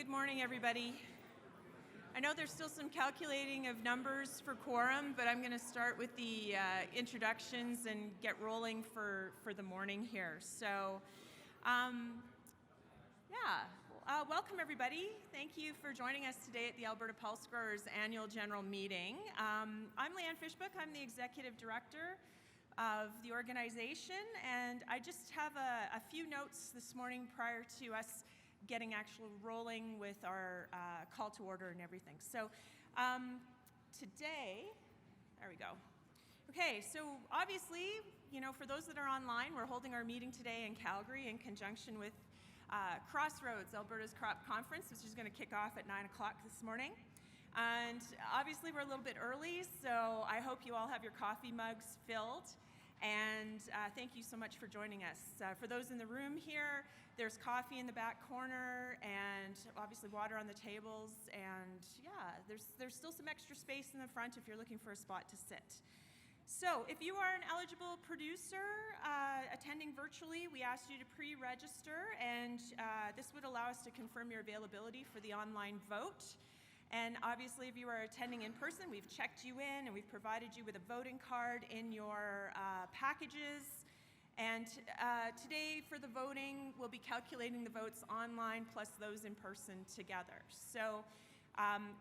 Good morning, everybody. I know there's still some calculating of numbers for quorum, but I'm going to start with the introductions and get rolling for the morning here. So, welcome, everybody. Thank you for joining us today at the Alberta Pulse Growers Annual General Meeting. I'm Leanne Fishbook. I'm the Executive Director of the organization, and I just have a few notes this morning prior to us getting actually rolling with our call to order and everything. So today, there we go. Okay, so obviously, for those that are online, we're holding our meeting today in Calgary in conjunction with Crossroads, Alberta's Crop Conference, which is going to kick off at 9 o'clock this morning. And obviously, we're a little bit early, so I hope you all have your coffee mugs filled. And thank you so much for joining us. For those in the room here, there's coffee in the back corner and obviously water on the tables. And yeah, there's still some extra space in the front if you're looking for a spot to sit. So if you are an eligible producer attending virtually, we ask you to pre-register, and this would allow us to confirm your availability for the online vote. And obviously, if you are attending in person, we've checked you in and we've provided you with a voting card in your packages. And today for the voting, we'll be calculating the votes online plus those in person together. So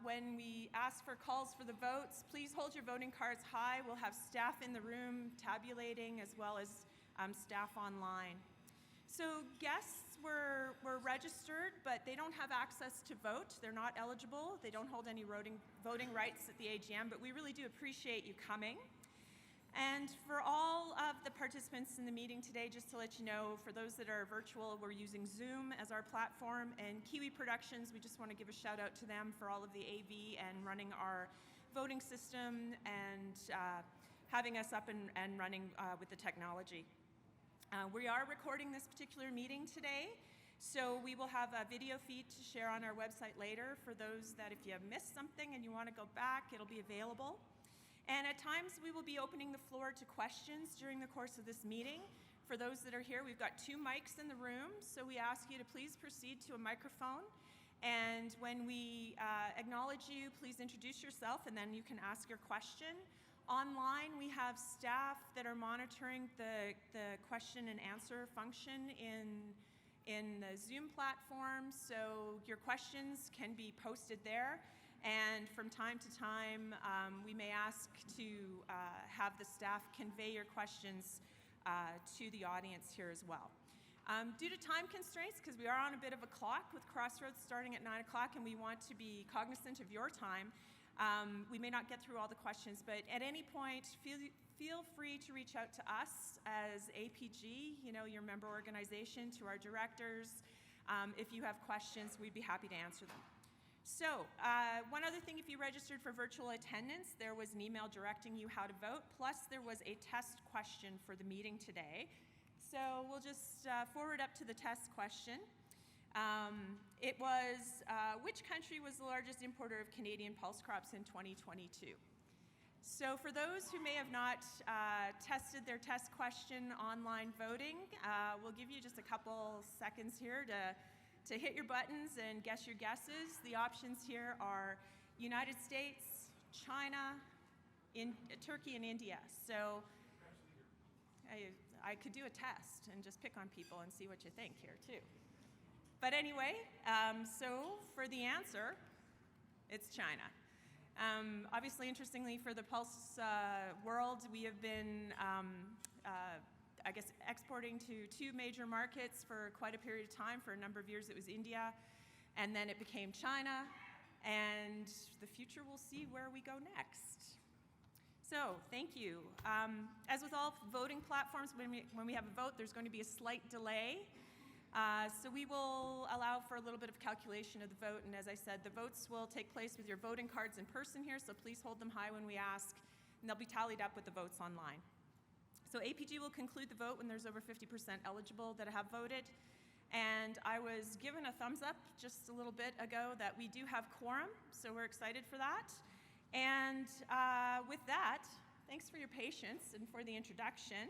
when we ask for calls for the votes, please hold your voting cards high. We'll have staff in the room tabulating as well as staff online. So guests were registered, but they don't have access to vote. They're not eligible. They don't hold any voting rights at the AGM, but we really do appreciate you coming. And for all of the participants in the meeting today, just to let you know, for those that are virtual, we're using Zoom as our platform, and Kiwi Productions, we just want to give a shout out to them for all of the AV and running our voting system and having us up and running with the technology. We are recording this particular meeting today, so we will have a video feed to share on our website later for those that if you have missed something and you want to go back, it'll be available. And at times we will be opening the floor to questions during the course of this meeting. For those that are here, we've got 2 mics in the room, so we ask you to please proceed to a microphone. And when we acknowledge you, please introduce yourself and then you can ask your question. Online, we have staff that are monitoring the question and answer function in the Zoom platform, so your questions can be posted there. And from time to time, we may ask to have the staff convey your questions to the audience here as well. Due to time constraints, because we are on a bit of a clock with Crossroads starting at 9 o'clock and we want to be cognizant of your time, we may not get through all the questions, but at any point, feel free to reach out to us as APG, your member organization, to our directors. If you have questions, we'd be happy to answer them. So, one other thing, if you registered for virtual attendance, there was an email directing you how to vote, plus there was a test question for the meeting today. So we'll just forward up to the test question. It was, which country was the largest importer of Canadian pulse crops in 2022? So for those who may have not tested their test question online voting, we'll give you just a couple seconds here to hit your buttons and guess your guesses. The options here are United States, China, Turkey, and India. So I could do a test and just pick on people and see what you think here too. But anyway, so for the answer, it's China. Obviously, interestingly, for the pulse world, we have been exporting to 2 major markets for quite a period of time. For a number of years, it was India, and then it became China, and the future will see where we go next. So, thank you. As with all voting platforms, when we have a vote, there's going to be a slight delay. So we will allow for a little bit of calculation of the vote, and as I said, the votes will take place with your voting cards in person here, so please hold them high when we ask, and they'll be tallied up with the votes online. So APG will conclude the vote when there's over 50% eligible that have voted. And I was given a thumbs up just a little bit ago that we do have quorum, so we're excited for that. And with that, thanks for your patience and for the introduction.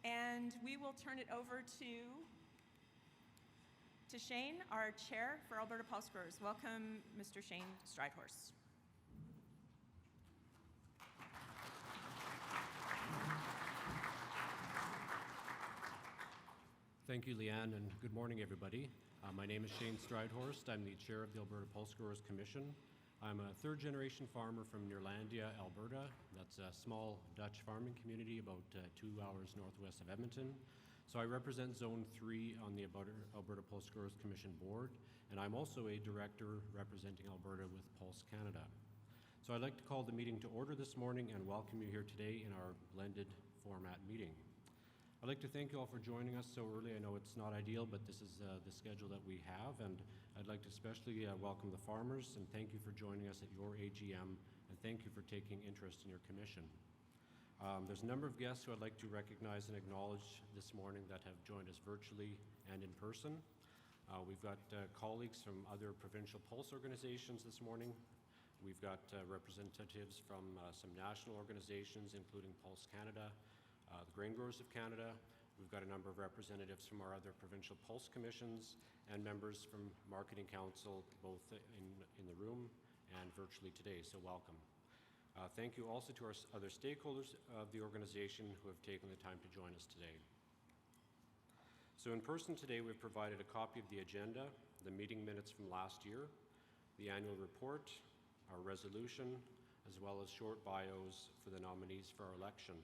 And we will turn it over to to Shane, our chair for Alberta Pulse Growers. Welcome, Mr. Shane Stridehorse. Thank you, Leanne, and good morning, everybody. My name is Shane Stridehorst. I'm the chair of the Alberta Pulse Growers Commission. I'm a third-generation farmer from Neerlandia, Alberta. That's a small Dutch farming community about 2 hours northwest of Edmonton. So I represent Zone 3 on the Alberta Pulse Growers Commission board, and I'm also a director representing Alberta with Pulse Canada. So I'd like to call the meeting to order this morning and welcome you here today in our blended format meeting. I'd like to thank you all for joining us so early. I know it's not ideal, but this is the schedule that we have, and I'd like to especially welcome the farmers and thank you for joining us at your AGM, and thank you for taking interest in your commission. There's a number of guests who I'd like to recognize and acknowledge this morning that have joined us virtually and in person. We've got colleagues from other provincial pulse organizations this morning. We've got representatives from some national organizations, including Pulse Canada, the Grain Growers of Canada. We've got a number of representatives from our other provincial pulse commissions and members from Marketing Council, both in the room and virtually today, so welcome. Thank you also to our other stakeholders of the organization who have taken the time to join us today. So in person today, we've provided a copy of the agenda, the meeting minutes from last year, the annual report, our resolution, as well as short bios for the nominees for our election.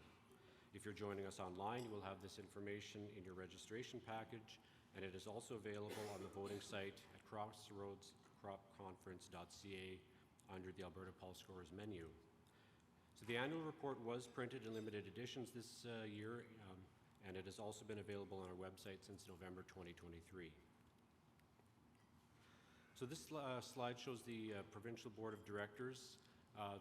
If you're joining us online, you will have this information in your registration package, and it is also available on the voting site at crossroadscropconference.ca under the Alberta Pulse Growers menu. So the annual report was printed in limited editions this year, and it has also been available on our website since November 2023. So this slide shows the Provincial Board of Directors.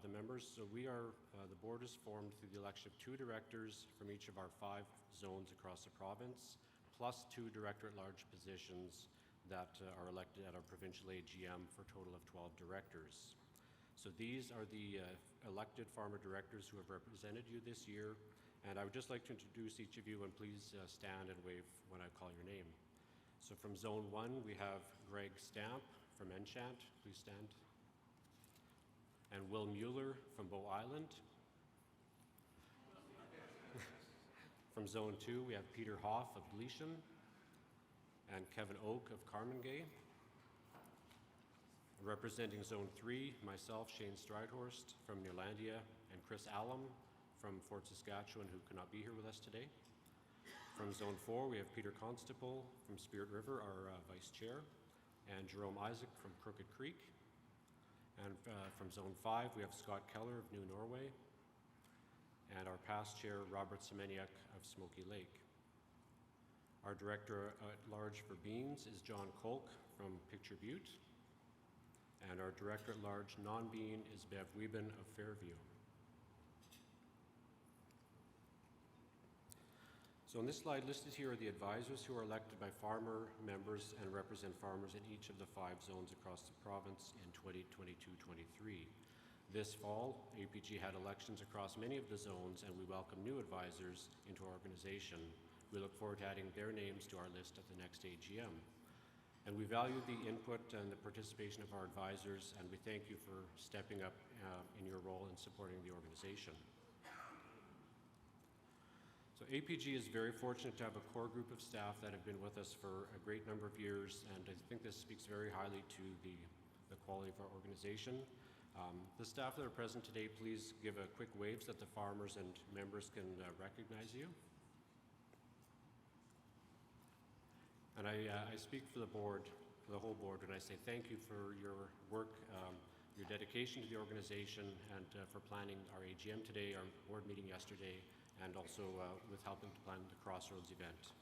The members, so the board is formed through the election of 2 directors from each of our 5 zones across the province, plus 2 director-at-large positions that are elected at our provincial AGM for a total of 12 directors. So these are the elected farmer directors who have represented you this year, and I would just like to introduce each of you, and please stand and wave when I call your name. So from Zone 1, we have Greg Stamp from Enchant. Please stand. And Will Mueller from Bow Island. From Zone 2, we have Peter Hoff of Gleesham and Kevin Oak of Carmangay. Representing Zone 3, myself, Shane Stridehorst from Neerlandia, and Chris Allum from Fort Saskatchewan, who could not be here with us today. From Zone 4, we have Peter Constable from Spirit River, our Vice Chair, and Jerome Isaac from Crooked Creek. And from Zone 5, we have Scott Keller of New Norway, and our past chair, Robert Semeniuk of Smoky Lake. Our director-at-large for beans is John Kolk from Picture Butte, and our director-at-large non-bean is Bev Wieben of Fairview. So on this slide listed here are the advisors who are elected by farmer members and represent farmers in each of the 5 zones across the province in 2022-23. This fall, APG had elections across many of the zones, and we welcome new advisors into our organization. We look forward to adding their names to our list at the next AGM. And we value the input and the participation of our advisors, and we thank you for stepping up in your role in supporting the organization. So APG is very fortunate to have a core group of staff that have been with us for a great number of years, and I think this speaks very highly to the quality of our organization. The staff that are present today, please give a quick wave so that the farmers and members can recognize you. And I speak for the board, for the whole board, when I say thank you for your work, your dedication to the organization, and for planning our AGM today, our board meeting yesterday, and also with helping to plan the Crossroads event.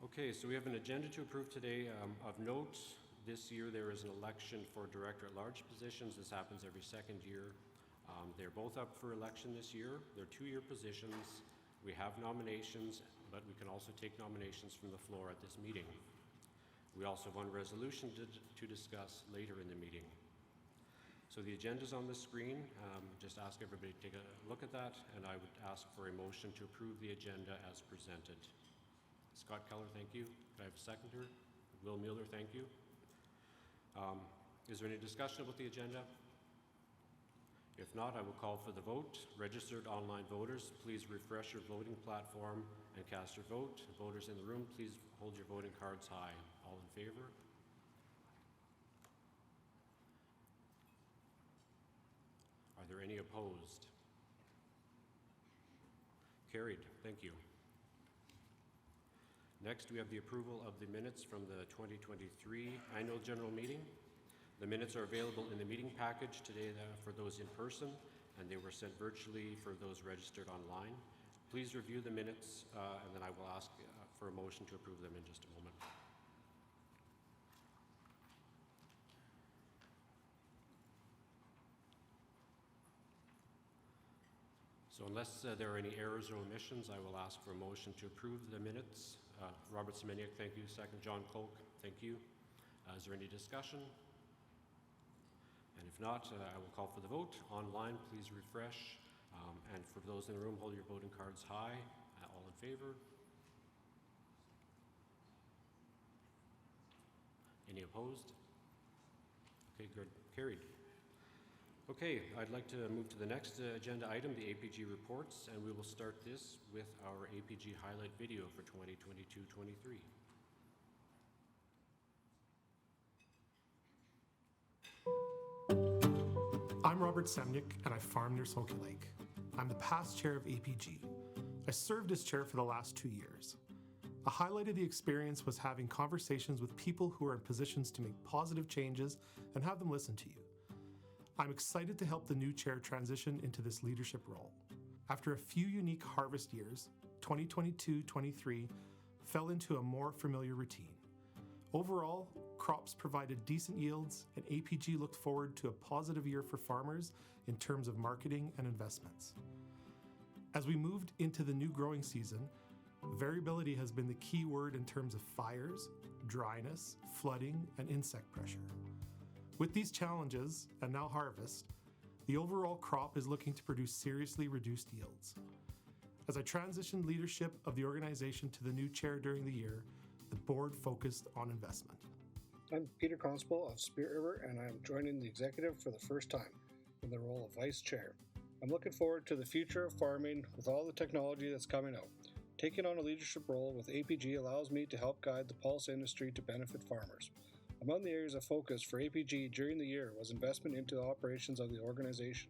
Okay, so we have an agenda to approve today. Of note, this year there is an election for director-at-large positions. This happens every second year. They're both up for election this year. They're 2-year positions. We have nominations, but we can also take nominations from the floor at this meeting. We also have one resolution to discuss later in the meeting. So the agenda's on the screen. Just ask everybody to take a look at that, and I would ask for a motion to approve the agenda as presented. Scott Keller, thank you. Could I have a seconder? Will Mueller, thank you. Is there any discussion about the agenda? If not, I will call for the vote. Registered online voters, please refresh your voting platform and cast your vote. Voters in the room, please hold your voting cards high. All in favor? Are there any opposed? Carried. Thank you. Next, we have the approval of the minutes from the 2023 Annual General Meeting. The minutes are available in the meeting package today for those in person, and they were sent virtually for those registered online. Please review the minutes, and then I will ask for a motion to approve them in just a moment. So unless there are any errors or omissions, I will ask for a motion to approve the minutes. Robert Semeniuk, thank you. Second, John Kolk, thank you. Is there any discussion? And if not, I will call for the vote. Online, please refresh. And for those in the room, hold your voting cards high. All in favor? Any opposed? Okay, good. Carried. Okay, I'd like to move to the next agenda item, the APG reports, and we will start this with our APG highlight video for 2022-23. I'm Robert Semeniuk, and I farm near Smoky Lake. I'm the past chair of APG. I served as chair for the last 2 years. A highlight of the experience was having conversations with people who are in positions to make positive changes and have them listen to you. I'm excited to help the new chair transition into this leadership role. After a few unique harvest years, 2022-23 fell into a more familiar routine. Overall, crops provided decent yields, and APG looked forward to a positive year for farmers in terms of marketing and investments. As we moved into the new growing season, variability has been the key word in terms of fires, dryness, flooding, and insect pressure. With these challenges, and now harvest, the overall crop is looking to produce seriously reduced yields. As I transitioned leadership of the organization to the new chair during the year, the board focused on investment. I'm Peter Constable of Spirit River, and I'm joining the executive for the first time in the role of vice chair. I'm looking forward to the future of farming with all the technology that's coming out. Taking on a leadership role with APG allows me to help guide the pulse industry to benefit farmers. Among the areas of focus for APG during the year was investment into the operations of the organization.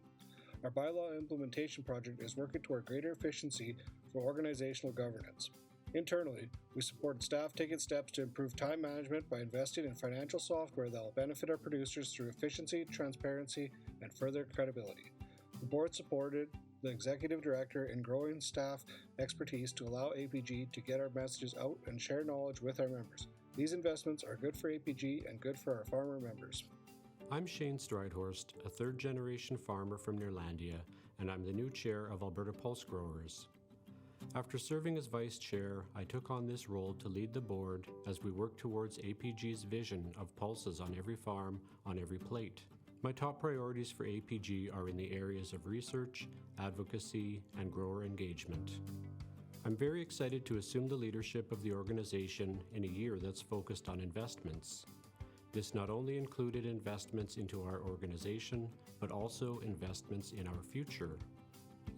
Our bylaw implementation project is working toward greater efficiency for organizational governance. Internally, we supported staff taking steps to improve time management by investing in financial software that will benefit our producers through efficiency, transparency, and further credibility. The board supported the executive director in growing staff expertise to allow APG to get our messages out and share knowledge with our members. These investments are good for APG and good for our farmer members. I'm Shane Stridehorst, a third-generation farmer from Neerlandia, and I'm the new chair of Alberta Pulse Growers. After serving as vice chair, I took on this role to lead the board as we work towards APG's vision of pulses on every farm, on every plate. My top priorities for APG are in the areas of research, advocacy, and grower engagement. I'm very excited to assume the leadership of the organization in a year that's focused on investments. This not only included investments into our organization, but also investments in our future.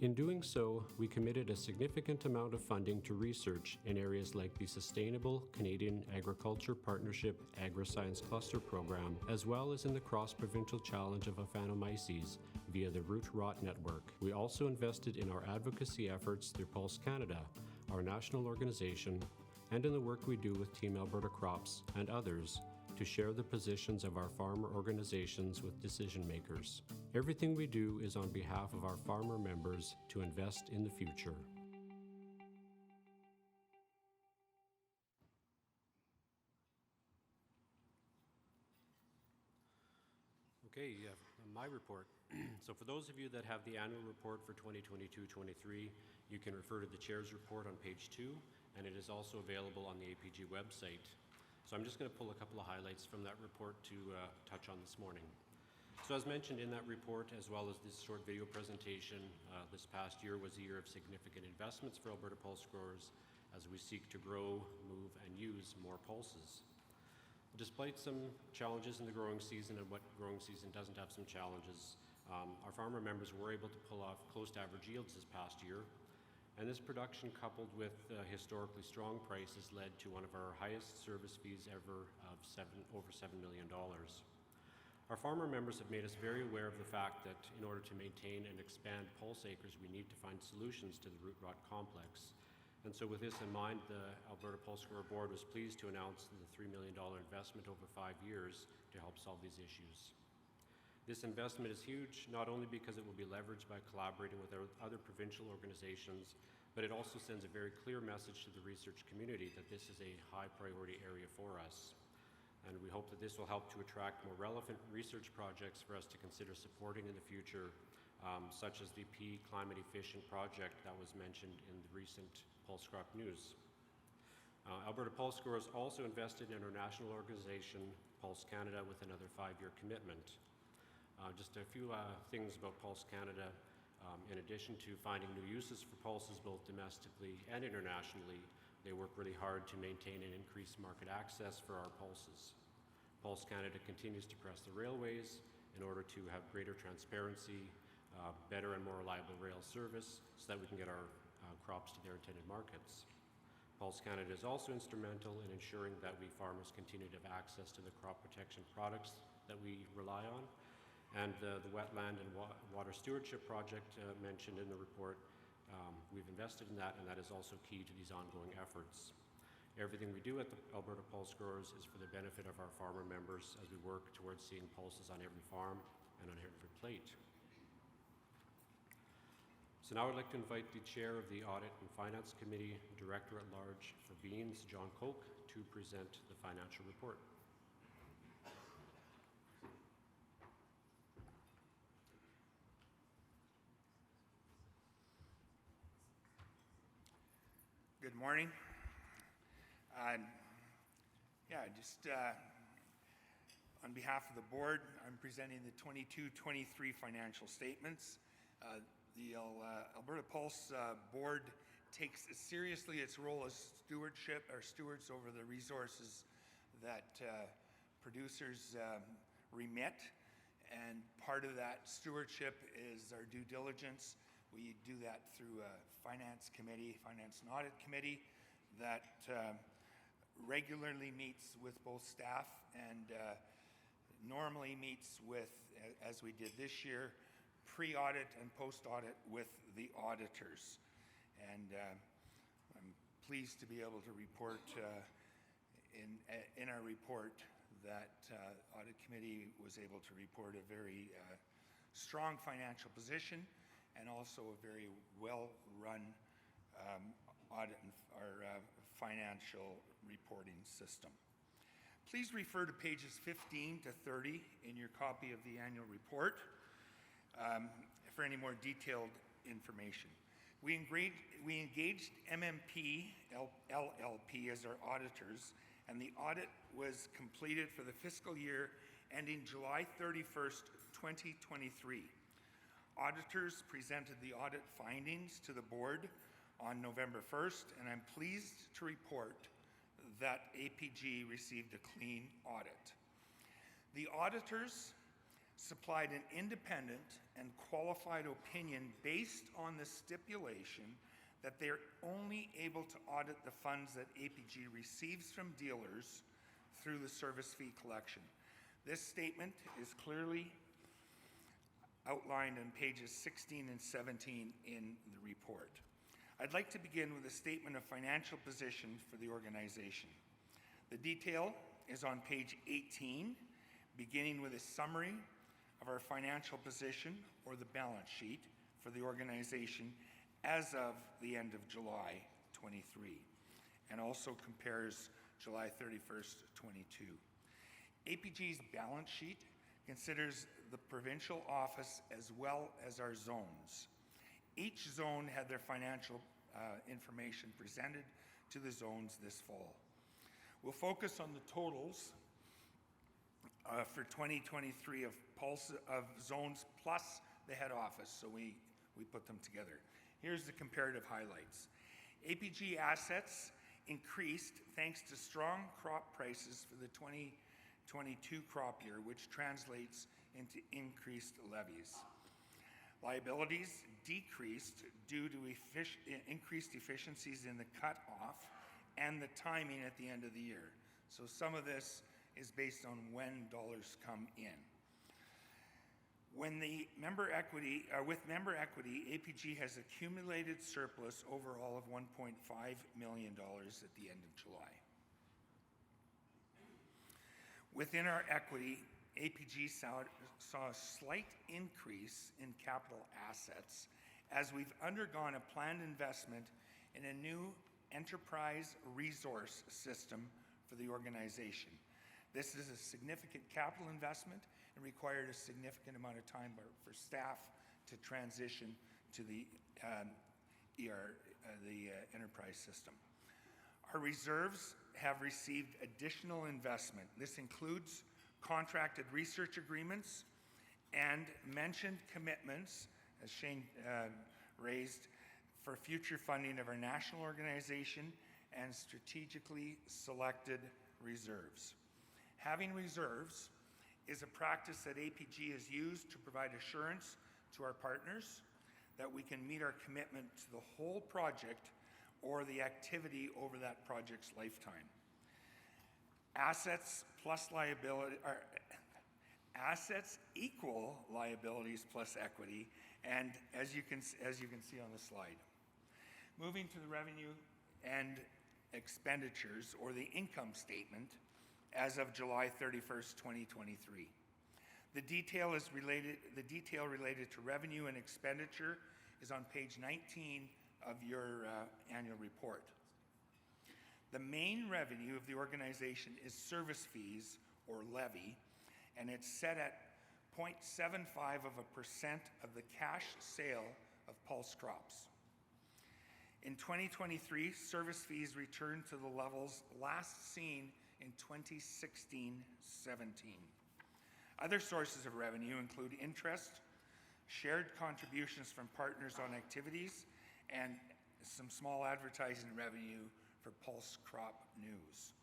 In doing so, we committed a significant amount of funding to research in areas like the Sustainable Canadian Agriculture Partnership Agri-Science Cluster Program, as well as in the Cross-Provincial Challenge of Aphanomyces via the Root Rot Network. We also invested in our advocacy efforts through Pulse Canada, our national organization, and in the work we do with Team Alberta Crops and others to share the positions of our farmer organizations with decision makers. Everything we do is on behalf of our farmer members to invest in the future. Okay, my report. So for those of you that have the annual report for 2022-23, you can refer to the chair's report on page 2, and it is also available on the APG website. So I'm just going to pull a couple of highlights from that report to touch on this morning. So as mentioned in that report, as well as this short video presentation, this past year was a year of significant investments for Alberta Pulse Growers as we seek to grow, move, and use more pulses. Despite some challenges in the growing season, and what growing season doesn't have some challenges, our farmer members were able to pull off close to average yields this past year. And this production, coupled with historically strong prices, led to one of our highest service fees ever of over $7 million. Our farmer members have made us very aware of the fact that in order to maintain and expand pulse acres, we need to find solutions to the root rot complex. And so with this in mind, the Alberta Pulse Grower Board was pleased to announce the $3 million investment over 5 years to help solve these issues. This investment is huge, not only because it will be leveraged by collaborating with other provincial organizations, but it also sends a very clear message to the research community that this is a high priority area for us. And we hope that this will help to attract more relevant research projects for us to consider supporting in the future, such as the pea climate efficient project that was mentioned in the recent Pulse Crop News. Alberta Pulse Growers also invested in our national organization, Pulse Canada, with another 5-year commitment. Just a few things about Pulse Canada. In addition to finding new uses for pulses both domestically and internationally, they work really hard to maintain and increase market access for our pulses. Pulse Canada continues to press the railways in order to have greater transparency, better and more reliable rail service so that we can get our crops to their intended markets. Pulse Canada is also instrumental in ensuring that we farmers continue to have access to the crop protection products that we rely on. And the wetland and water stewardship project mentioned in the report, we've invested in that, and that is also key to these ongoing efforts. Everything we do at the Alberta Pulse Growers is for the benefit of our farmer members as we work towards seeing pulses on every farm and on every plate. So now I'd like to invite the Chair of the Audit and Finance Committee, Director at Large for Beans, John Koch, to present the financial report. Good morning. On behalf of the board, I'm presenting the 22-23 financial statements. The Alberta Pulse board takes seriously its role as stewards over the resources that producers remit, and part of that stewardship is our due diligence. We do that through a finance and audit committee that regularly meets with both staff and normally meets with, as we did this year, pre-audit and post-audit with the auditors. And I'm pleased to be able to report in our report that audit committee was able to report a very strong financial position and also a very well-run audit or financial reporting system. Please refer to pages 15 to 30 in your copy of the annual report for any more detailed information. We engaged MMP LLP as our auditors, and the audit was completed for the fiscal year ending July 31st, 2023. Auditors presented the audit findings to the board on November 1st, and I'm pleased to report that APG received a clean audit. The auditors supplied an independent and qualified opinion based on the stipulation that they're only able to audit the funds that APG receives from dealers through the service fee collection. This statement is clearly outlined on pages 16 and 17 in the report. I'd like to begin with a statement of financial position for the organization. The detail is on page 18, beginning with a summary of our financial position, or the balance sheet, for the organization as of the end of July 23, and also compares July 31st, 22. APG's balance sheet considers the provincial office as well as our zones. Each zone had their financial information presented to the zones this fall. We'll focus on the totals for 2023 of zones plus the head office, so we put them together. Here's the comparative highlights. APG assets increased thanks to strong crop prices for the 2022 crop year, which translates into increased levies. Liabilities decreased due to increased efficiencies in the cut-off and the timing at the end of the year. So some of this is based on when dollars come in. With member equity, APG has accumulated surplus overall of $1.5 million at the end of July. Within our equity, APG saw a slight increase in capital assets as we've undergone a planned investment in a new enterprise resource system for the organization. This is a significant capital investment and required a significant amount of time for staff to transition to the enterprise system. Our reserves have received additional investment. This includes contracted research agreements and mentioned commitments, as Shane raised, for future funding of our national organization and strategically selected reserves. Having reserves is a practice that APG has used to provide assurance to our partners that we can meet our commitment to the whole project or the activity over that project's lifetime. Assets equal liabilities plus equity, and as you can see on the slide. Moving to the revenue and expenditures, or the income statement, as of July 31st, 2023. The detail related to revenue and expenditure is on page 19 of your annual report. The main revenue of the organization is service fees, or levy, and it's set at 0.75% of the cash sale of pulse crops. In 2023, service fees returned to the levels last seen in 2016-17. Other sources of revenue include interest, shared contributions from partners on activities, and some small advertising revenue for pulse crop news.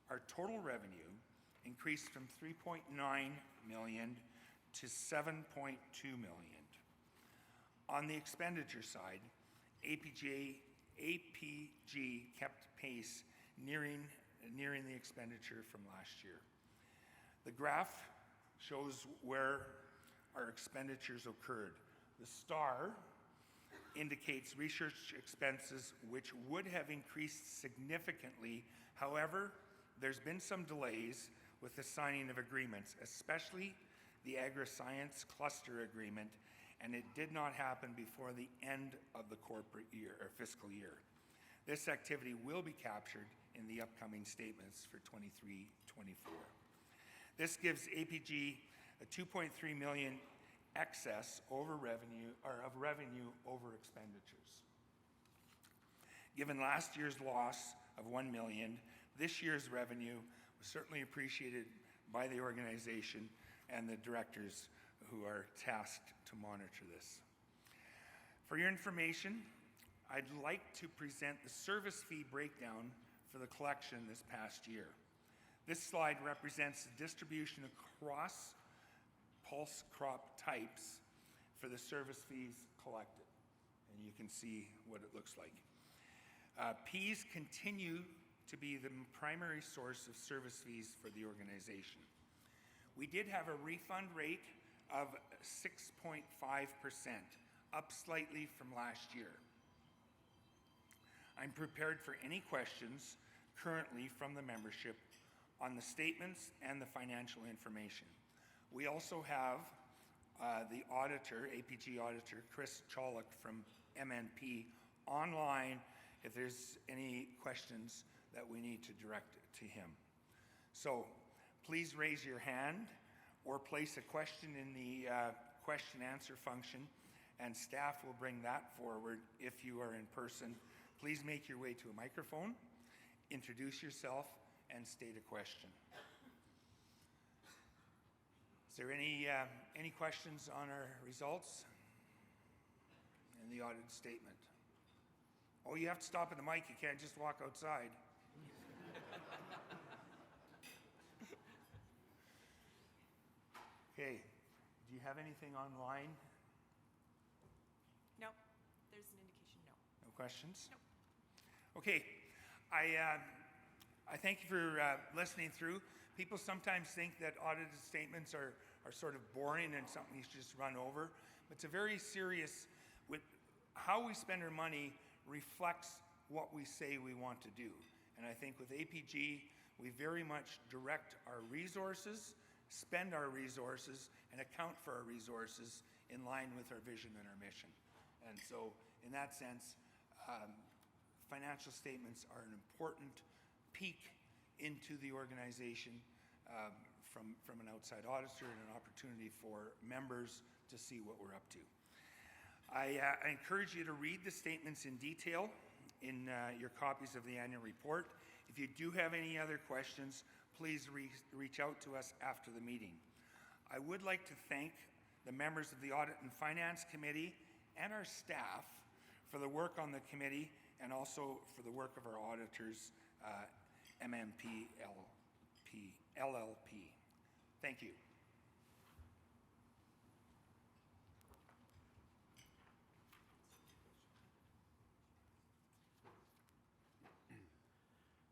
Our total revenue increased from $3.9 million to $7.2 million. On the expenditure side, APG kept pace, nearing the expenditure from last year. The graph shows where our expenditures occurred. The star indicates research expenses which would have increased significantly. However, there's been some delays with the signing of agreements, especially the agri-science cluster agreement, and it did not happen before the end of the corporate year or fiscal year. This activity will be captured in the upcoming statements for 23-24. This gives APG a $2.3 million excess over revenue, or of revenue over expenditures. Given last year's loss of $1 million, this year's revenue was certainly appreciated by the organization and the directors who are tasked to monitor this. For your information, I'd like to present the service fee breakdown for the collection this past year. This slide represents the distribution across pulse crop types for the service fees collected, and you can see what it looks like. Peas continue to be the primary source of service fees for the organization. We did have a refund rate of 6.5%, up slightly from last year. I'm prepared for any questions currently from the membership on the statements and the financial information. We also have the auditor, APG auditor, Chris Cholick from MNP, online if there's any questions that we need to direct to him. So please raise your hand or place a question in the question answer function, and staff will bring that forward if you are in person. Please make your way to a microphone, introduce yourself, and state a question. Is there any questions on our results and the audit statement? Oh, you have to stop at the mic. You can't just walk outside. Okay. Do you have anything online? No, there's an indication no. No questions? Nope. Okay. I thank you for listening through. People sometimes think that audited statements are sort of boring and something you should just run over. But it's a very serious, how we spend our money reflects what we say we want to do. And I think with APG, we very much direct our resources, spend our resources, and account for our resources in line with our vision and our mission. And so in that sense, financial statements are an important peek into the organization from an outside auditor and an opportunity for members to see what we're up to. I encourage you to read the statements in detail in your copies of the annual report. If you do have any other questions, please reach out to us after the meeting. I would like to thank the members of the Audit and Finance Committee and our staff for the work on the committee and also for the work of our auditors, MMP LLP. Thank you.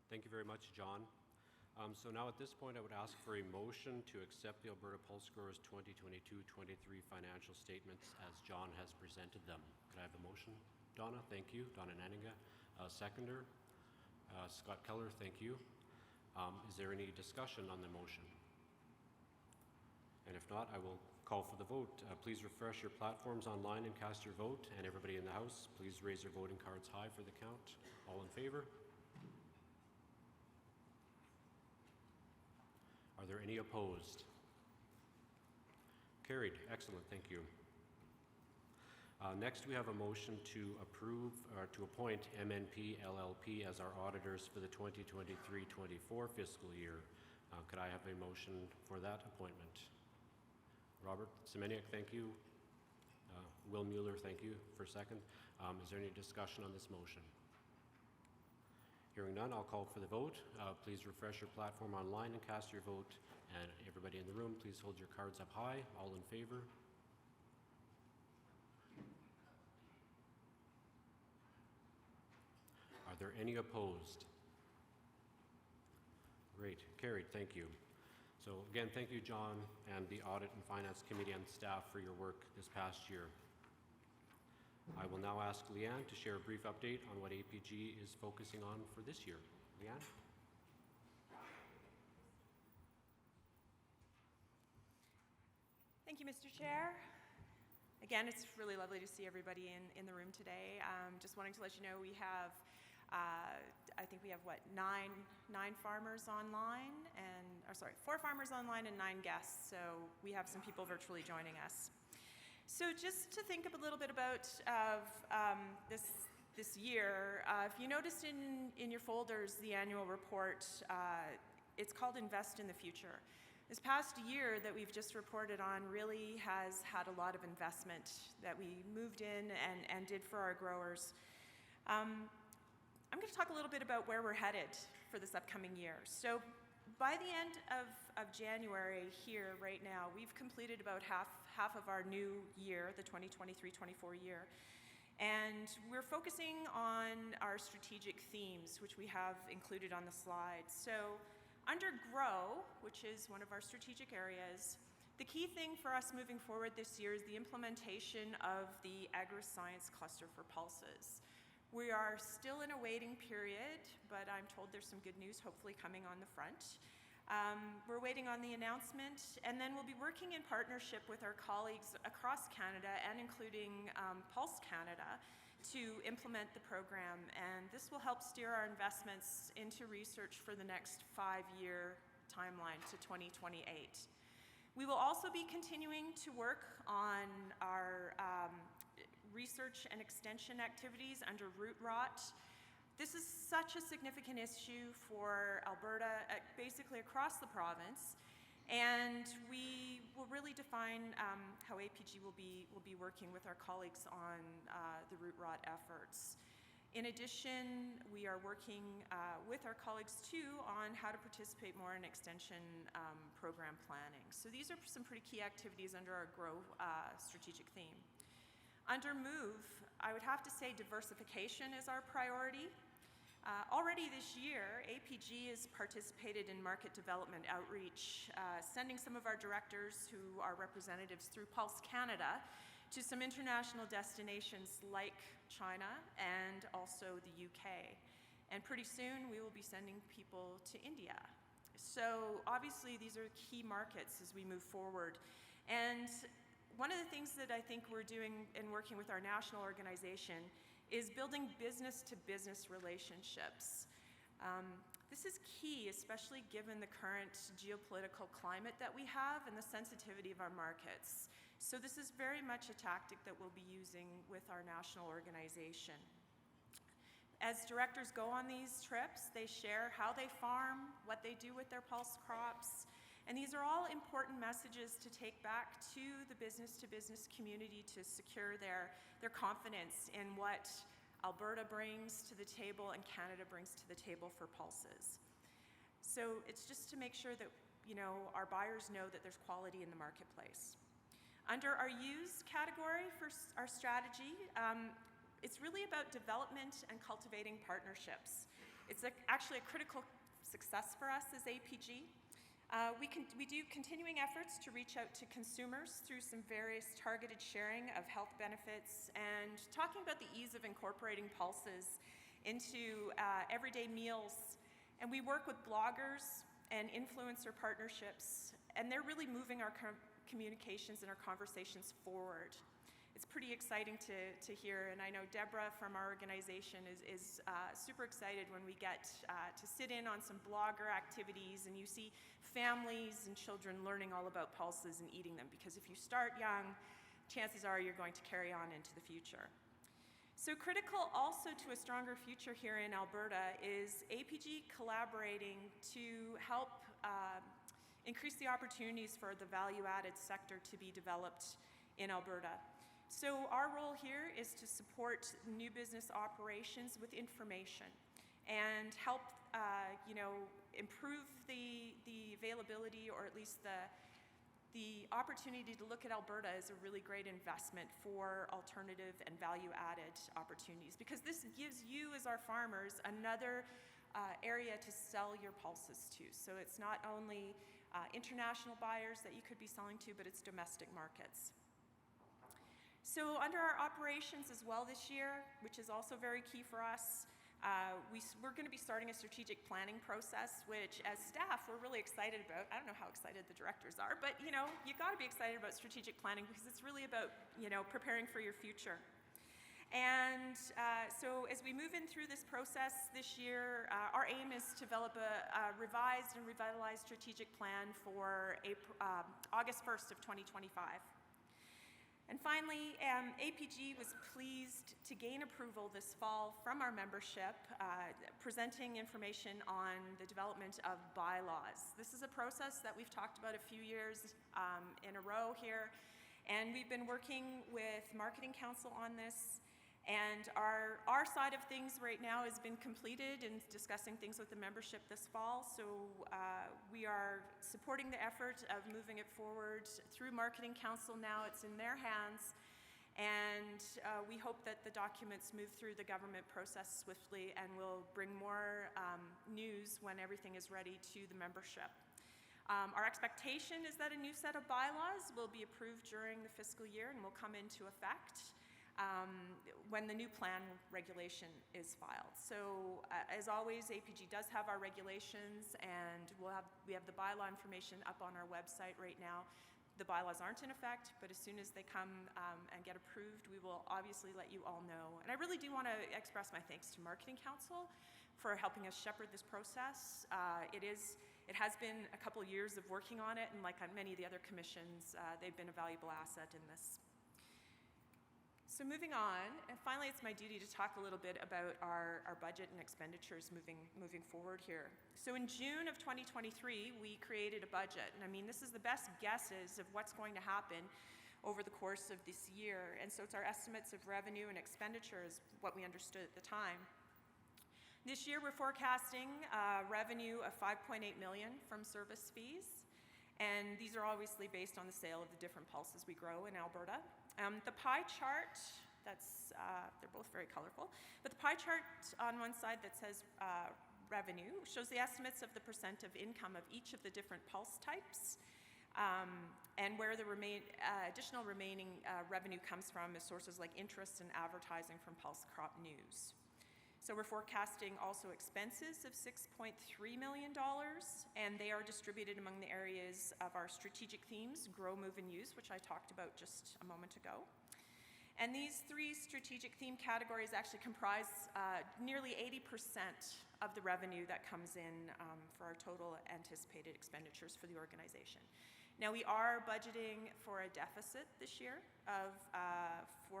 Thank you very much, John. So now at this point, I would ask for a motion to accept the Alberta Pulse Growers 2022-23 financial statements as John has presented them. Could I have a motion? Donna, thank you. Donna Nanninga. Seconder, Scott Keller, thank you. Is there any discussion on the motion? And if not, I will call for the vote. Please refresh your platforms online and cast your vote. And everybody in the House, please raise your voting cards high for the count. All in favor? Are there any opposed? Carried. Excellent. Thank you. Next, we have a motion to approve or to appoint MNP LLP as our auditors for the 2023-24 fiscal year. Could I have a motion for that appointment? Robert Semeniuk, thank you. Will Mueller, thank you for second. Is there any discussion on this motion? Hearing none, I'll call for the vote. Please refresh your platform online and cast your vote. And everybody in the room, please hold your cards up high. All in favor? Are there any opposed? Great. Carried. Thank you. So again, thank you, John, and the Audit and Finance Committee and staff for your work this past year. I will now ask Leanne to share a brief update on what APG is focusing on for this year. Leanne? Thank you, Mr. Chair. Again, it's really lovely to see everybody in the room today. Just wanting to let you know we have, I think we have, nine farmers online, and, or sorry, 4 farmers online and 9 guests, so we have some people virtually joining us. So just to think a little bit about this year, if you noticed in your folders the annual report, it's called Invest in the Future. This past year that we've just reported on really has had a lot of investment that we moved in and did for our growers. I'm going to talk a little bit about where we're headed for this upcoming year. So by the end of January here right now, we've completed about half of our new year, the 2023-24 year. And we're focusing on our strategic themes, which we have included on the slide. So under Grow, which is one of our strategic areas, the key thing for us moving forward this year is the implementation of the Agri-Science Cluster for Pulses. We are still in a waiting period, but I'm told there's some good news hopefully coming on the front. We're waiting on the announcement, and then we'll be working in partnership with our colleagues across Canada and including Pulse Canada to implement the program, and this will help steer our investments into research for the next 5-year timeline to 2028. We will also be continuing to work on our research and extension activities under root rot. This is such a significant issue for Alberta, basically across the province, and we will really define how APG will be working with our colleagues on the root rot efforts. In addition, we are working with our colleagues too on how to participate more in extension program planning. So these are some pretty key activities under our Grow strategic theme. Under Move, I would have to say diversification is our priority. Already this year, APG has participated in market development outreach, sending some of our directors who are representatives through Pulse Canada to some international destinations like China and also the UK. And pretty soon we will be sending people to India. So obviously these are key markets as we move forward. And one of the things that I think we're doing in working with our national organization is building business-to-business relationships. This is key, especially given the current geopolitical climate that we have and the sensitivity of our markets. So this is very much a tactic that we'll be using with our national organization. As directors go on these trips, they share how they farm, what they do with their pulse crops, and these are all important messages to take back to the business-to-business community to secure their confidence in what Alberta brings to the table and Canada brings to the table for pulses. So it's just to make sure that our buyers know that there's quality in the marketplace. Under our use category for our strategy, it's really about development and cultivating partnerships. It's actually a critical success for us as APG. We do continuing efforts to reach out to consumers through some various targeted sharing of health benefits and talking about the ease of incorporating pulses into everyday meals. And we work with bloggers and influencer partnerships, and they're really moving our communications and our conversations forward. It's pretty exciting to hear, and I know Deborah from our organization is super excited when we get to sit in on some blogger activities and you see families and children learning all about pulses and eating them, because if you start young, chances are you're going to carry on into the future. So critical also to a stronger future here in Alberta is APG collaborating to help increase the opportunities for the value-added sector to be developed in Alberta. So our role here is to support new business operations with information and help improve the availability, or at least the opportunity to look at Alberta as a really great investment for alternative and value-added opportunities, because this gives you as our farmers another area to sell your pulses to. So it's not only international buyers that you could be selling to, but it's domestic markets. So under our operations as well this year, which is also very key for us, we're going to be starting a strategic planning process, which as staff we're really excited about. I don't know how excited the directors are, but you've got to be excited about strategic planning because it's really about preparing for your future. And so as we move in through this process this year, our aim is to develop a revised and revitalized strategic plan for August 1st of 2025. And finally, APG was pleased to gain approval this fall from our membership, presenting information on the development of bylaws. This is a process that we've talked about a few years in a row here, and we've been working with Marketing Council on this. And our side of things right now has been completed in discussing things with the membership this fall. So we are supporting the effort of moving it forward through Marketing Council now. It's in their hands. And we hope that the documents move through the government process swiftly and will bring more news when everything is ready to the membership. Our expectation is that a new set of bylaws will be approved during the fiscal year and will come into effect when the new plan regulation is filed. So as always, APG does have our regulations, and we have the bylaw information up on our website right now. The bylaws aren't in effect, but as soon as they come and get approved, we will obviously let you all know. And I really do want to express my thanks to Marketing Council for helping us shepherd this process. It has been a couple years of working on it, and like on many of the other commissions, they've been a valuable asset in this. So moving on, and finally it's my duty to talk a little bit about our budget and expenditures moving forward here. So in June of 2023, we created a budget, and I mean this is the best guesses of what's going to happen over the course of this year. And so it's our estimates of revenue and expenditures, what we understood at the time. This year we're forecasting revenue of $5.8 million from service fees. And these are obviously based on the sale of the different pulses we grow in Alberta. The pie chart, they're both very colorful, but the pie chart on one side that says revenue shows the estimates of the percent of income of each of the different pulse types, and where the additional remaining revenue comes from is sources like interest and advertising from Pulse Crop News. So we're forecasting also expenses of $6.3 million, and they are distributed among the areas of our strategic themes, grow, move, and use, which I talked about just a moment ago. And these three strategic theme categories actually comprise nearly 80% of the revenue that comes in for our total anticipated expenditures for the organization. Now, we are budgeting for a deficit this year of $444,000,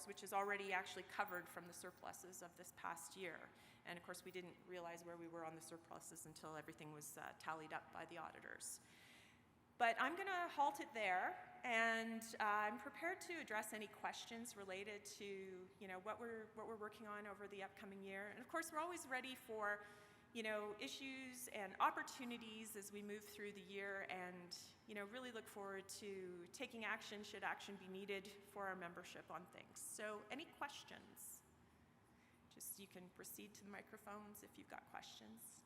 which is already actually covered from the surpluses of this past year. And of course, we didn't realize where we were on the surpluses until everything was tallied up by the auditors. But I'm going to halt it there, and I'm prepared to address any questions related to what we're working on over the upcoming year. And of course, we're always ready for issues and opportunities as we move through the year, and really look forward to taking action should action be needed for our membership on things. So any questions? Just you can proceed to the microphones if you've got questions.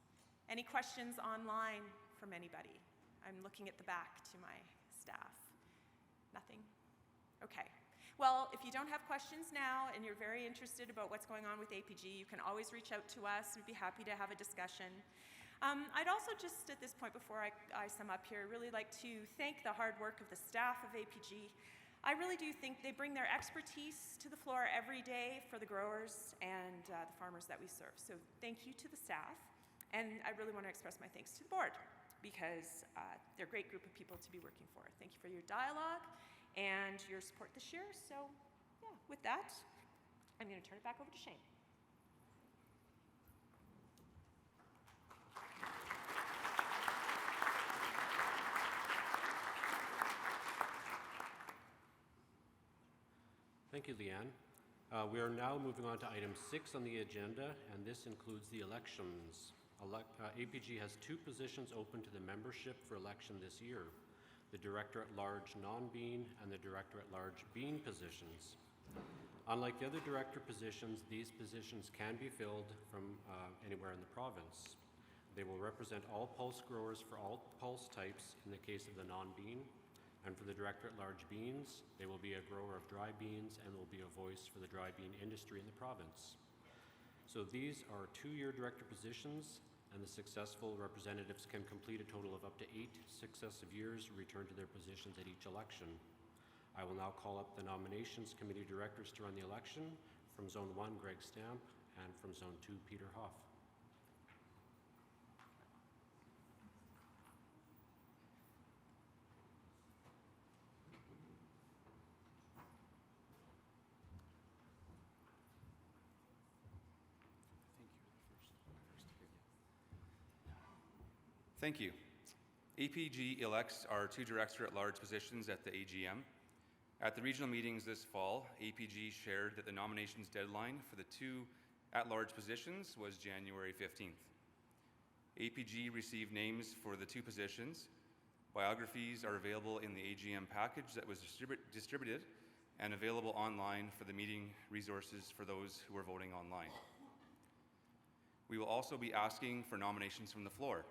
Any questions online from anybody? I'm looking at the back to my staff. Nothing? Okay. Well, if you don't have questions now and you're very interested about what's going on with APG, you can always reach out to us. We'd be happy to have a discussion. I'd also just, at this point before I sum up here, really like to thank the hard work of the staff of APG. I really do think they bring their expertise to the floor every day for the growers and the farmers that we serve. So thank you to the staff. And I really want to express my thanks to the board, because they're a great group of people to be working for. Thank you for your dialogue and your support this year. So yeah, with that, I'm going to turn it back over to Shane. Thank you, Leanne. We are now moving on to item 6 on the agenda, and this includes the elections. APG has 2 positions open to the membership for election this year, the Director-at-Large non-bean and the Director-at-Large bean positions. Unlike the other director positions, these positions can be filled from anywhere in the province. They will represent all pulse growers for all pulse types in the case of the non-bean, and for the Director-at-Large beans, they will be a grower of dry beans and will be a voice for the dry bean industry in the province. So these are 2-year director positions, and the successful representatives can complete a total of up to 8 successive years, return to their positions at each election. I will now call up the nominations committee directors to run the election. From Zone 1, Greg Stamp, and from Zone 2, Peter Hoff. Thank you. APG elects our 2 Director-at-Large positions at the AGM. At the regional meetings this fall, APG shared that the nominations deadline for the 2 at-large positions was January 15th. APG received names for the 2 positions. Biographies are available in the AGM package that was distributed and available online for the meeting resources for those who are voting online. We will also be asking for nominations from the floor.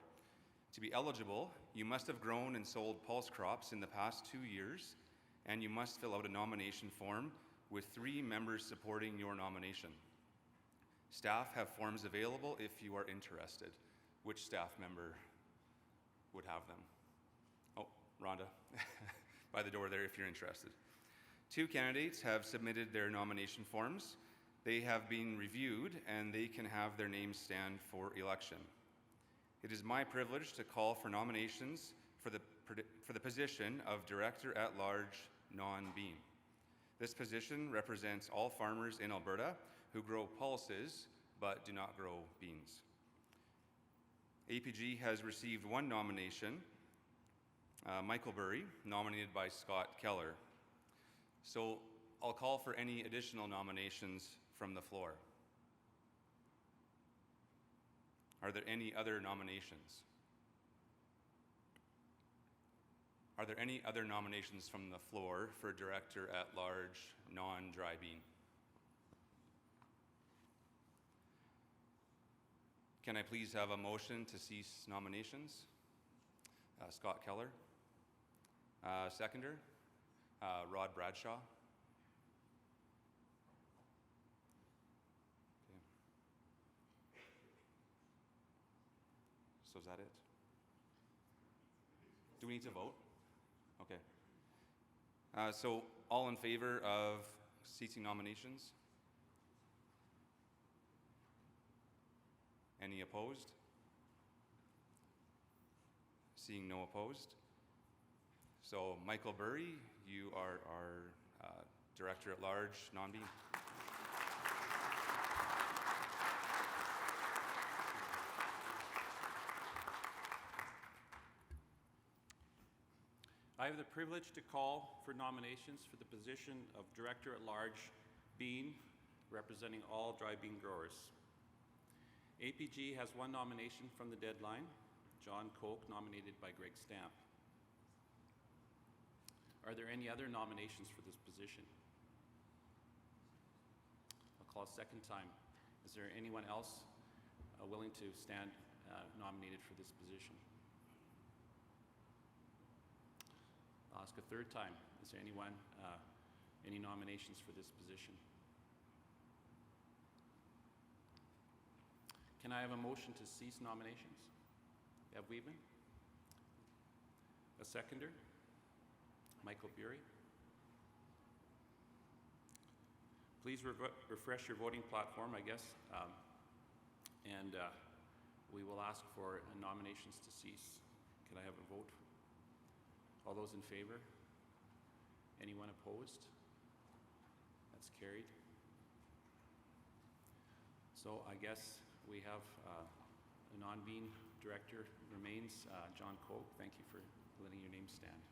To be eligible, you must have grown and sold pulse crops in the past 2 years, and you must fill out a nomination form with 3 members supporting your nomination. Staff have forms available if you are interested. Which staff member would have them? Oh, Rhonda, by the door there if you're interested. 2 candidates have submitted their nomination forms. They have been reviewed, and they can have their names stand for election. It is my privilege to call for nominations for the position of Director-at-Large non-bean. This position represents all farmers in Alberta who grow pulses but do not grow beans. APG has received 1 nomination Michael Burry, nominated by Scott Keller. So I'll call for any additional nominations from the floor. Are there any other nominations? Are there any other nominations from the floor for Director at Large, non-dry bean? Can I please have a motion to cease nominations? Scott Keller. Seconder, Rod Bradshaw. Okay. So is that it? Do we need to vote? Okay. So all in favor of ceasing nominations? Any opposed? Seeing no opposed. So Michael Burry, you are our Director at Large, non-bean. I have the privilege to call for nominations for the position of Director at Large Bean, representing all dry bean growers. APG has one nomination from the deadline, John Koch, nominated by Greg Stamp. Are there any other nominations for this position? I'll call a second time. Is there anyone else willing to stand nominated for this position? I'll ask a third time. Is there anyone, any nominations for this position? Can I have a motion to cease nominations? Deb Weedman. A seconder? Michael Bury. Please refresh your voting platform, I guess, and we will ask for nominations to cease. Can I have a vote? All those in favor? Anyone opposed? That's carried. So I guess we have a non-bean director remains, John Koch. Thank you for letting your name stand.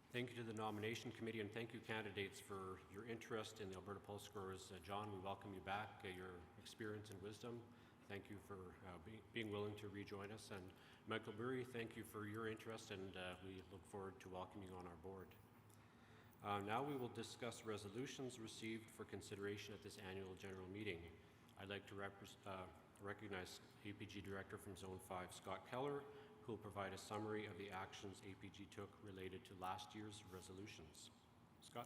Thank you to the nomination committee, and thank you candidates for your interest in the Alberta Pulse Growers. John, we welcome you back, your experience and wisdom. Thank you for being willing to rejoin us. And Michael Burry, thank you for your interest, and we look forward to welcoming you on our board. Now we will discuss resolutions received for consideration at this annual general meeting. I'd like to recognize APG Director from Zone 5, Scott Keller, who will provide a summary of the actions APG took related to last year's resolutions. Scott?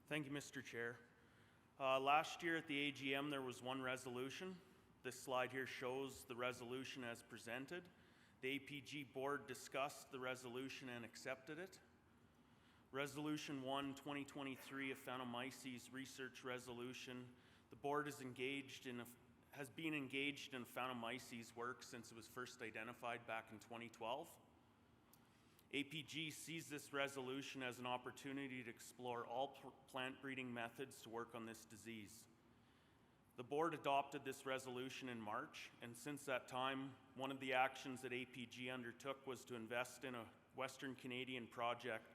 Thank you, Mr. Chair. Last year at the AGM, there was one resolution. This slide here shows the resolution as presented. The APG board discussed the resolution and accepted it. Resolution 1, 2023, Aphanomyces research resolution. The board has been engaged in Aphanomyces work since it was first identified back in 2012. APG sees this resolution as an opportunity to explore all plant breeding methods to work on this disease. The board adopted this resolution in March, and since that time, one of the actions that APG undertook was to invest in a Western Canadian project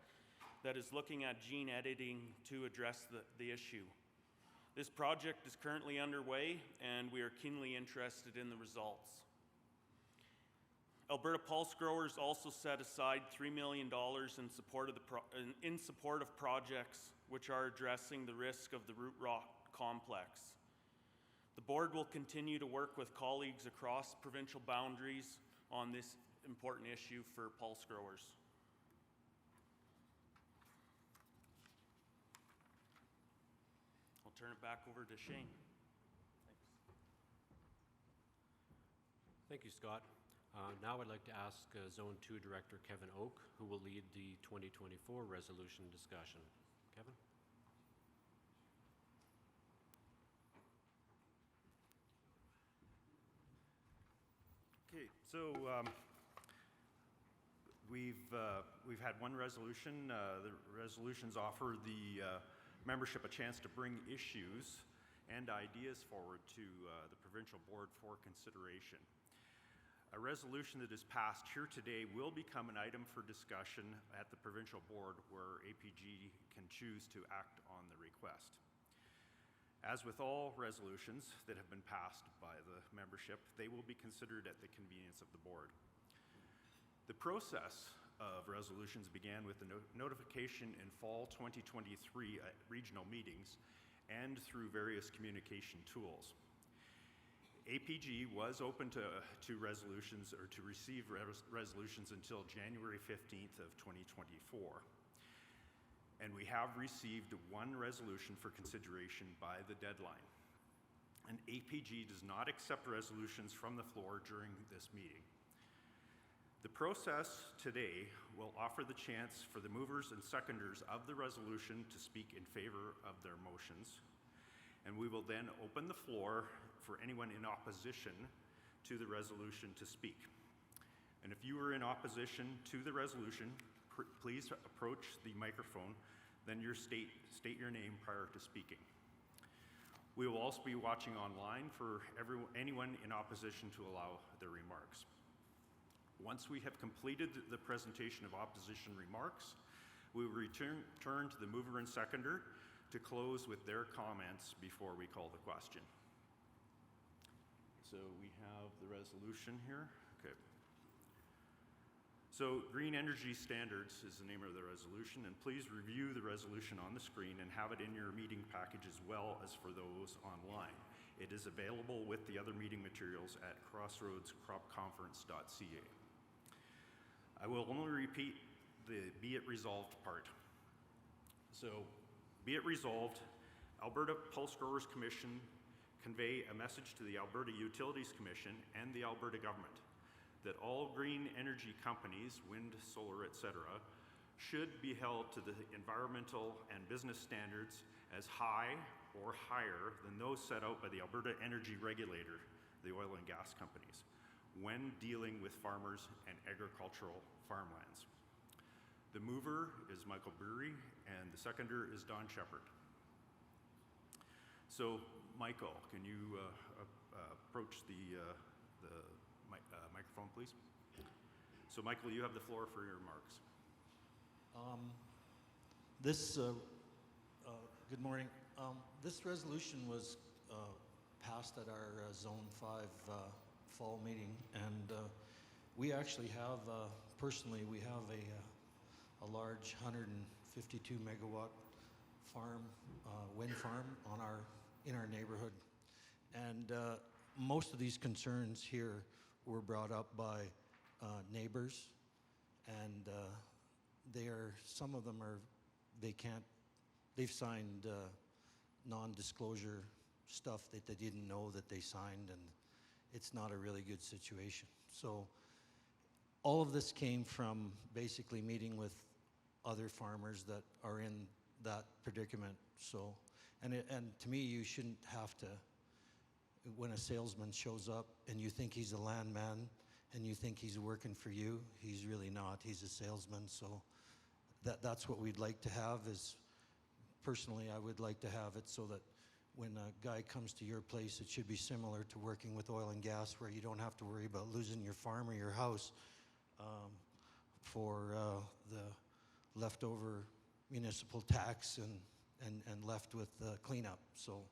that is looking at gene editing to address the issue. This project is currently underway, and we are keenly interested in the results. Alberta Pulse Growers also set aside $3 million in support of projects which are addressing the risk of the root rot complex. The board will continue to work with colleagues across provincial boundaries on this important issue for pulse growers. I'll turn it back over to Shane. Thank you, Scott. Now I'd like to ask Zone 2 Director Kevin Oak, who will lead the 2024 resolution discussion. Kevin? So we've had one resolution. The resolutions offer the membership a chance to bring issues and ideas forward to the provincial board for consideration. A resolution that is passed here today will become an item for discussion at the provincial board where APG can choose to act on the request. As with all resolutions that have been passed by the membership, they will be considered at the convenience of the board. The process of resolutions began with the notification in fall 2023 at regional meetings and through various communication tools. APG was open to resolutions or to receive resolutions until January 15th of 2024. And we have received one resolution for consideration by the deadline. And APG does not accept resolutions from the floor during this meeting. The process today will offer the chance for the movers and seconders of the resolution to speak in favor of their motions. And we will then open the floor for anyone in opposition to the resolution to speak. And if you are in opposition to the resolution, please approach the microphone, then state your name prior to speaking. We will also be watching online for anyone in opposition to allow their remarks. Once we have completed the presentation of opposition remarks, we will return to the mover and seconder to close with their comments before we call the question. So we have the resolution here. Okay. So Green Energy Standards is the name of the resolution, and please review the resolution on the screen and have it in your meeting package as well as for those online. It is available with the other meeting materials at crossroadscropconference.ca. I will only repeat the be it resolved part. So, be it resolved, Alberta Pulse Growers Commission convey a message to the Alberta Utilities Commission and the Alberta government that all green energy companies, wind, solar, etc., should be held to the environmental and business standards as high or higher than those set out by the Alberta Energy Regulator, the oil and gas companies, when dealing with farmers and agricultural farmlands. The mover is Michael Brewery, and the seconder is Don Shepard. So, Michael, can you approach the microphone, please? So, Michael, you have the floor for your remarks. Good morning. This resolution was passed at our Zone 5 fall meeting, and we actually have, personally, we have a large 152 megawatt farm, wind farm in our neighborhood. And most of these concerns here were brought up by neighbors, and some of them they've signed non-disclosure stuff that they didn't know that they signed, and it's not a really good situation. So all of this came from basically meeting with other farmers that are in that predicament. So, and to me, you shouldn't have to, when a salesman shows up and you think he's a landman and you think he's working for you, he's really not. He's a salesman. So that's what we'd like to have is, personally, I would like to have it so that when a guy comes to your place, it should be similar to working with oil and gas, where you don't have to worry about losing your farm or your house for the leftover municipal tax and left with cleanup. So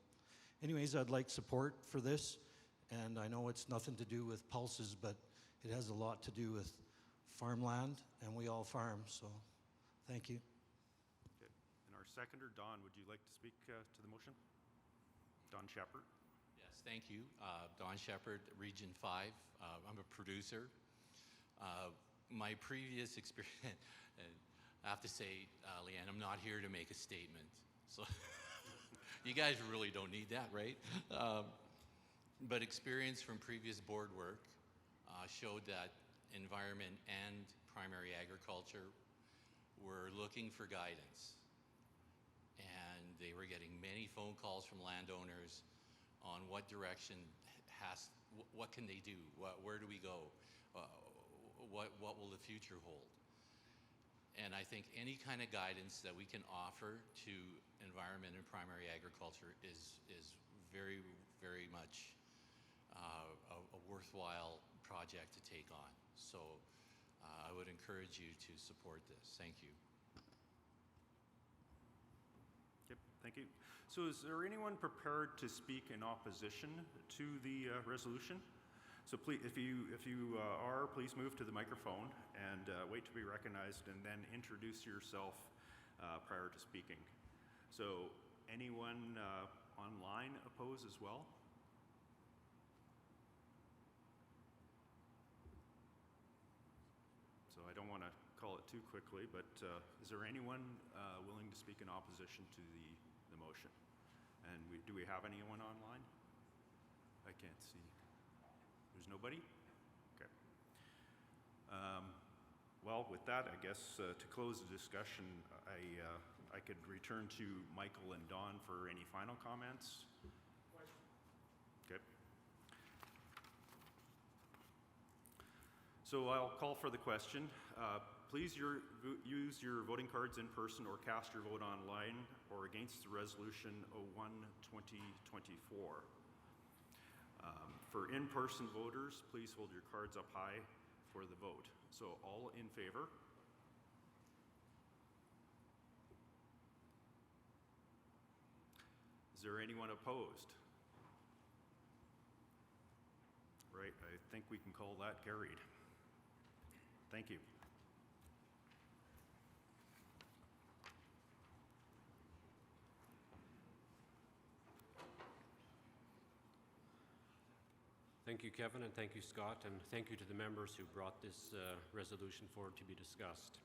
anyways, I'd like support for this, and I know it's nothing to do with pulses, but it has a lot to do with farmland, and we all farm, so thank you. Okay. And our seconder, Don, would you like to speak to the motion? Don Shepard. Yes, thank you. Don Shepard, Region 5. I'm a producer. My previous experience, I have to say, Leanne, I'm not here to make a statement. So you guys really don't need that, right? But experience from previous board work showed that environment and primary agriculture were looking for guidance. And they were getting many phone calls from landowners on what direction what can they do? Where do we go? what will the future hold? And I think any kind of guidance that we can offer to environment and primary agriculture is very, very much a worthwhile project to take on. So I would encourage you to support this. Thank you. Yep, thank you. So is there anyone prepared to speak in opposition to the resolution? So please, if you are, please move to the microphone and wait to be recognized, and then introduce yourself prior to speaking. So anyone online oppose as well? So I don't want to call it too quickly, but is there anyone willing to speak in opposition to the motion? And do we have anyone online? I can't see. There's nobody? Okay. Well, with that, I guess to close the discussion, I could return to Michael and Don for any final comments. Okay. So I'll call for the question. Please use your voting cards in person or cast your vote online or against the resolution 01-2024. For in-person voters, please hold your cards up high for the vote. So all in favor? Is there anyone opposed? Right, I think we can call that carried. Thank you. Thank you, Kevin, and thank you, Scott, and thank you to the members who brought this resolution forward to be discussed.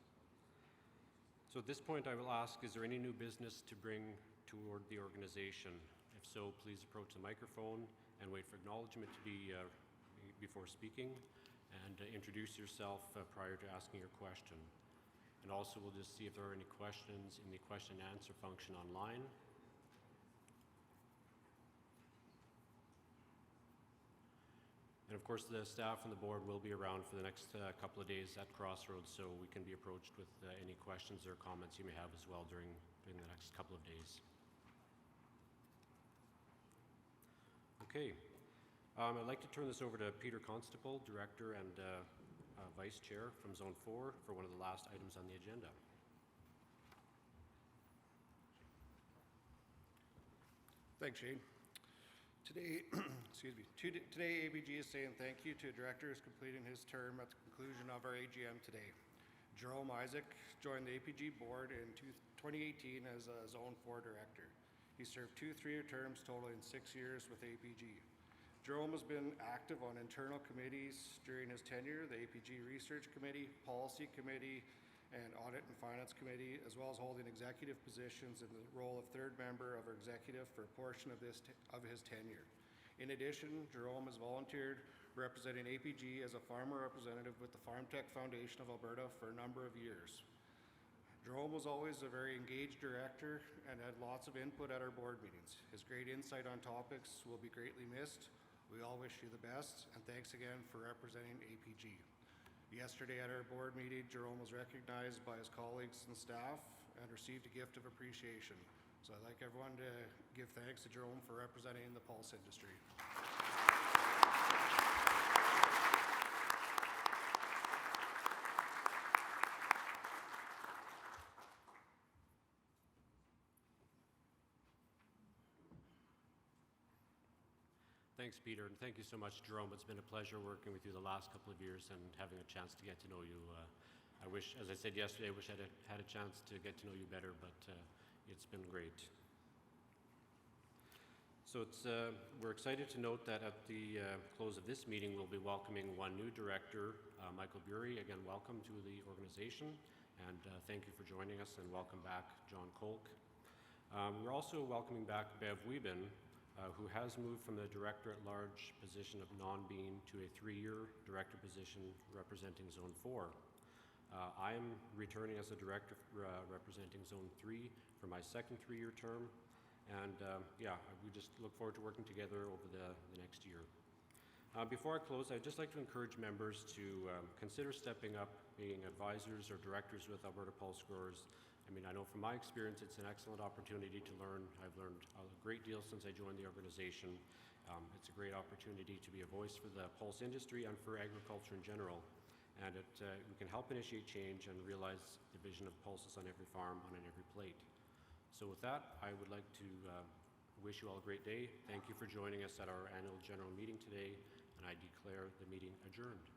So at this point, I will ask, is there any new business to bring toward the organization? If so, please approach the microphone and wait for acknowledgement to be before speaking, and introduce yourself prior to asking your question. And also, we'll just see if there are any questions in the question and answer function online. And of course, the staff and the board will be around for the next couple of days at Crossroads, so we can be approached with any questions or comments you may have as well during the next couple of days. Okay, I'd like to turn this over to Peter Constable, Director and Vice Chair from Zone 4 for one of the last items on the agenda. Thanks, Shane. Today, today ABG is saying thank you to a director who's completing his term at the conclusion of our AGM today. Jerome Isaac joined the APG board in 2018 as a Zone 4 director. He served 2 3-year terms totaling 6 years with APG. Jerome has been active on internal committees during his tenure, the APG Research Committee, Policy Committee, and Audit and Finance Committee, as well as holding executive positions in the role of third member of our executive for a portion of his tenure. In addition, Jerome has volunteered representing APG as a farmer representative with the Farm Tech Foundation of Alberta for a number of years. Jerome was always a very engaged director and had lots of input at our board meetings. His great insight on topics will be greatly missed. We all wish you the best, and thanks again for representing APG. Yesterday at our board meeting, Jerome was recognized by his colleagues and staff and received a gift of appreciation. So I'd like everyone to give thanks to Jerome for representing the pulse industry. Thanks, Peter, and thank you so much, Jerome. It's been a pleasure working with you the last couple of years and having a chance to get to know you. I wish, as I said yesterday, I wish I'd had a chance to get to know you better, but it's been great. So we're excited to note that at the close of this meeting, we'll be welcoming one new director, Michael Bury. Again, welcome to the organization, and thank you for joining us, and welcome back, John Kolk. We're also welcoming back Bev Wieben, who has moved from the Director-at-Large position of non-being to a 3-year director position representing Zone 4. I am returning as a director representing Zone 3 for my second 3-year term, and yeah, we just look forward to working together over the next year. Before I close, I'd just like to encourage members to consider stepping up, being advisors or directors with Alberta Pulse Growers. I mean, I know from my experience, it's an excellent opportunity to learn. I've learned a great deal since I joined the organization. It's a great opportunity to be a voice for the pulse industry and for agriculture in general. And we can help initiate change and realize the vision of pulses on every farm, on every plate. So with that, I would like to wish you all a great day. Thank you for joining us at our annual general meeting today, and I declare the meeting adjourned.